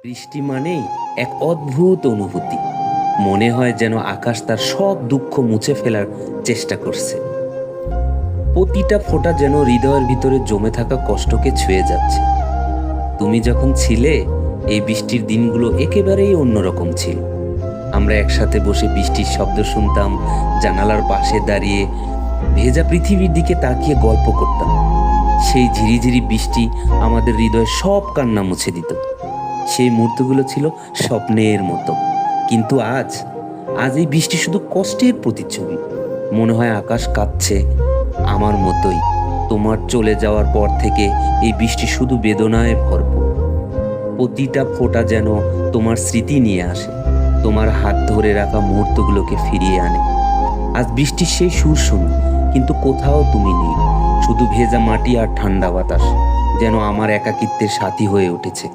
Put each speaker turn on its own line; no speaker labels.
বৃষ্টি মানেই এক অদ্ভুত অনুভূতি। মনে হয় যেন আকাশ তার সব দুঃখ মুছে ফেলার চেষ্টা করছে। প্রতিটা ফোঁটা যেন হৃদয়ের ভিতরে জমে থাকা কষ্টকে ছুঁয়ে যাচ্ছে। তুমি যখন ছিলে, এই বৃষ্টির দিনগুলো একেবারেই অন্যরকম ছিল। আমরা একসাথে বসে বৃষ্টির শব্দ শুনতাম, জানালার পাশে দাঁড়িয়ে ভেজা পৃথিবীর দিকে তাকিয়ে গল্প করতাম। সেই ঝিরিঝিরি বৃষ্টি আমাদের হৃদয়ে সব কান্না মুছে দিত। সেই মুহূর্তগুলো ছিল স্বপ্নের মতো। কিন্তু আজ আজ এই বৃষ্টি শুধু কষ্টের প্রতিচ্ছবি। মনে হয় আকাশ কাঁদছে আমার মতোই। তোমার চলে যাওয়ার পর থেকে এই বৃষ্টি শুধু বেদনায় ভরপুর। প্রতিটা ফোঁটা যেন তোমার স্মৃতি নিয়ে আসে, তোমার হাত ধরে রাখা মুহূর্তগুলোকে ফিরিয়ে আনে। আজ বৃষ্টির সেই সুর শুনি, কিন্তু কোথাও তুমি নেই। শুধু ভেজা মাটি আর ঠান্ডা বাতাস যেন আমার একাকিত্বের সাথী হয়ে উঠেছে।